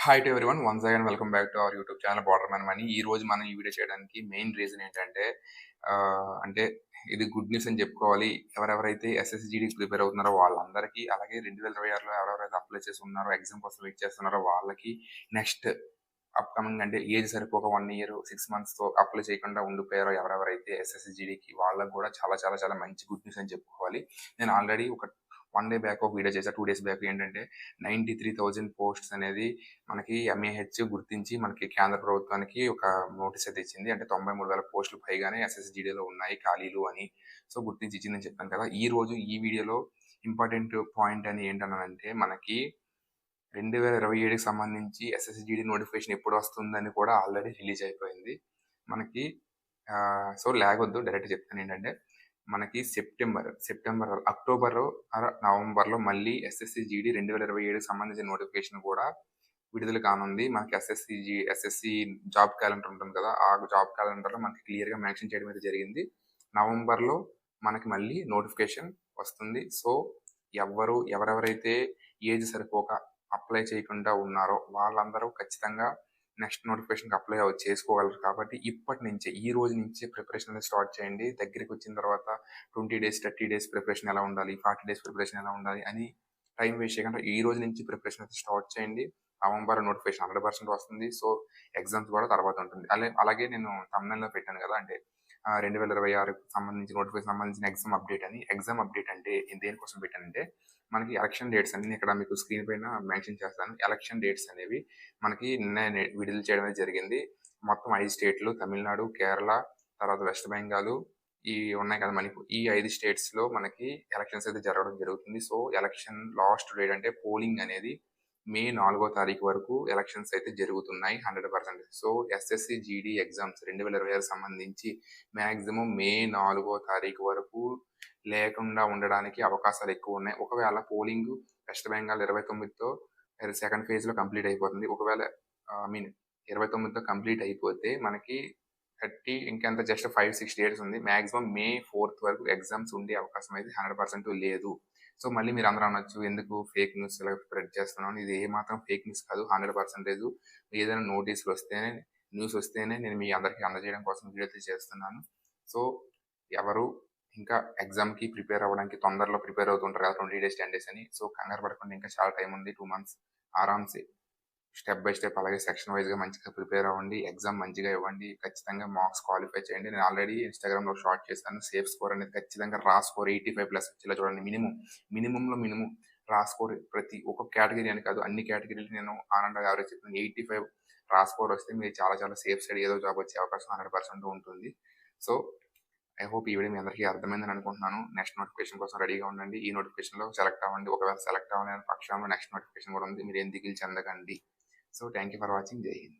Hi to everyone. Once again welcome back to our YouTube channel border man money. ఈ రోజు మనం ఈ video చేయడానికి మెయిన్ రీజన్ ఏంటంటే అంటే ఇది గుడ్ న్యూస్ అని చెప్పుకోవాలి. ఎవరెవరైతే ఎస్ఎస్‌జీడీకి ప్రిపేర్ అవుతున్నారో వాళ్ళందరికీ, అలాగే 2026లో ఎవరెవరైతే అప్లై చేసి ఉన్నారో, ఎగ్జామ్ కోసం వెయిట్ చేస్తున్నారో వాళ్ళకి, నెక్స్ట్ అప్‌కమింగ్ అంటే ఏజ్ సరిపోక 1 ఇయర్ 6 మంత్స్‌తో అప్లై చేయకుండా ఉండిపోయారో ఎవరెవరైతే ఎస్ఎస్‌జీడీకి వాళ్ళకి కూడా చాలా చాలా చాలా మంచి గుడ్ న్యూస్ అని చెప్పుకోవాలి. నేను ఆల్రెడీ ఒక 1 డే బ్యాక్ ఒక వీడియో చేశా. 2 డేస్ బ్యాక్ ఏంటంటే 93,000 పోస్ట్స్ అనేది మనకి ఎంఏహెచ్ గుర్తించి మనకి కేంద్ర ప్రభుత్వానికి ఒక నోటీస్ అయితే ఇచ్చింది. అంటే 93,000 పోస్టులు పైగానే ఎస్ఎస్‌జీడీలో ఉన్నాయి ఖాళీలు అని. సో, గుర్తించి ఇచ్చిందని చెప్పాను కదా! ఈరోజు ఈ వీడియోలో ఇంపార్టెంట్ పాయింట్ అని ఏంటనంటే మనకి 2027కి సంబంధించి ఎస్ఎస్‌జీడీ నోటిఫికేషన్ ఎప్పుడొస్తుందని కూడా ఆల్రెడీ రిలీజ్ అయిపోయింది. మనకి సో, లాగొద్దు డైరెక్ట్‌గా చెప్తానేంటంటే మనకి అక్టోబర్ నవంబర్‌లో మళ్ళీ ఎస్ఎస్‌జీడీ 2027కి సంబంధించిన నోటిఫికేషన్ కూడా విడుదల కానుంది. మనకి ఎస్ఎస్‌సి జాబ్ క్యాలెండర్ ఉంటుంది కదా! ఆ జాబ్ క్యాలెండర్‌లో మనకి క్లియర్‌గా మెన్షన్ చేయడం అయితే జరిగింది. నవంబర్‌లో మనకి మళ్ళీ నోటిఫికేషన్ వస్తుంది. సో, ఎవరెవరైతే ఏజ్ సరిపోక అప్లై చేయకుండా ఉన్నారో వాళ్ళందరూ ఖచ్చితంగా నెక్స్ట్ నోటిఫికేషన్‌కి చేసుకోగలరు కాబట్టి ఇప్పటి నుంచే, ఈ రోజు నుంచే ప్రిపరేషన్ అనేది స్టార్ట్ చేయండి. దగ్గరికొచ్చిన తర్వాత 20 డేస్, 30 డేస్ ప్రిపరేషన్ ఎలా ఉండాలి, 40 డేస్ ప్రిపరేషన్ ఎలా ఉండాలి అని టైం వేస్ట్ చేయకుండా ఈ రోజు నుంచి ప్రిపరేషన్ అయితే స్టార్ట్ చేయండి. నవంబర్ నోటిఫికేషన్ 100% వస్తుంది. సో, ఎగ్జామ్స్ కూడా తర్వాత ఉంటుంది. అలాగే నేను థంబ్‌నెయిల్‌లో పెట్టాను కదా! అంటే 2026కి సంబంధించి నోటిఫికేషన్ సంబంధించిన ఎగ్జామ్ అప్డేట్ అని. ఎగ్జామ్ అప్డేట్ అంటే నేను దేనికోసం పెట్టానంటే మనకి ఎలక్షన్ డేట్స్ అన్ని ఇక్కడ మీకు స్క్రీన్ పైన మెన్షన్ చేస్తాను. ఎలక్షన్ డేట్స్ అనేవి మనకి నిన్నే విడుదల చేయడం అనేది జరిగింది. మొత్తం 5 స్టేట్‌లు తమిళనాడు, కేరళ, తర్వాత వెస్ట్ బెంగాల్ ఉన్నాయి కదా! మణిపూర్. ఈ 5 స్టేట్స్‌లో మనకి ఎలక్షన్స్ అయితే జరగడం జరుగుతుంది. సో, ఎలక్షన్ లాస్ట్ డేట్ అంటే పోలింగ్ అనేది మే 4 తారీఖు వరకు ఎలక్షన్స్ అయితే జరుగుతున్నాయి 100%. సో, ఎస్ఎస్‌సి, జీడీ ఎగ్జామ్స్ 2026కి సంబంధించి మాక్సిమం మే 4 తారీఖు వరకు లేకుండా ఉండడానికి అవకాశాలు ఎక్కువున్నాయి. ఒకవేళ పోలింగ్ వెస్ట్ బెంగాల్ 29తో సెకండ్ ఫేజ్‌లో కంప్లీట్ అయిపోతుంది. ఒకవేళ ఐ మీన్ 29తో కంప్లీట్ అయిపోతే మనకి 30 ఇంకెంత జస్ట్ 5, 6 డేస్ ఉంది. మాక్సిమం మే 4 వరకు ఎగ్జామ్స్ ఉండే అవకాశం అయితే 100% లేదు. సో, మళ్ళీ మీరందరూ అనొచ్చు, ఎందుకు ఫేక్ న్యూస్ ఇలా స్ప్రెడ్ చేస్తున్నావు అని. ఇది ఏమాత్రం ఫేక్ న్యూస్ కాదు. 100% ఏదైనా న్యూస్ వస్తేనే నేను మీ అందరికీ అందజేయడం కోసం వీడియో అయితే చేస్తున్నాను. సో, ఎవరు ఇంకా ఎగ్జామ్‌కి ప్రిపేర్ అవ్వడానికి తొందరలో ప్రిపేర్ అవుతుంటారు కదా! 20 డేస్, 10 డేస్ అని. సో, కంగారు పడకుండా ఇంకా చాలా టైం ఉంది. 2 మంత్స్ ఆరాంసే స్టెప్ బై స్టెప్ అలాగే సెక్షన్ వైస్‌గా మంచిగా ప్రిపేర్ అవ్వండి. ఎగ్జామ్ మంచిగా ఇవ్వండి. ఖచ్చితంగా మార్క్స్ క్వాలిఫై చేయండి. నేను ఆల్రెడీ ఇన్‌స్టాగ్రామ్‌లో షార్ట్ చేశాను. సేఫ్ స్కోర్ అనేది ఖచ్చితంగా స్కోర్ 85+ వచ్చేలా చూడండి. మినిమమ్‌లో మినిమమ్ స్కోర్ ప్రతి ఒక్క కేటగిరీ అని కాదు, అన్ని కేటగిరీలు నేను ఆన్ అండ్ యావరేజ్ చెప్పాను. 85 స్కోర్ వస్తే మీరు చాలా చాలా సేఫ్ సైడ్ ఏదో జాబ్ వచ్చే అవకాశం 100% ఉంటుంది. సో, ఐ హోప్ ఈ వీడియో మీ అందరికీ అర్థమైందని అనుకుంటున్నాను. నెక్స్ట్ నోటిఫికేషన్ కోసం రెడీగా ఉండండి. ఈ నోటిఫికేషన్‌లో సెలెక్ట్ అవ్వండి. ఒకవేళ సెలెక్ట్ అవ్వలేని పక్షంలో నెక్స్ట్ నోటిఫికేషన్ కూడా ఉంది. మీరేం దిగులు చెందకండి. So, thank you for watching. జై హింద్.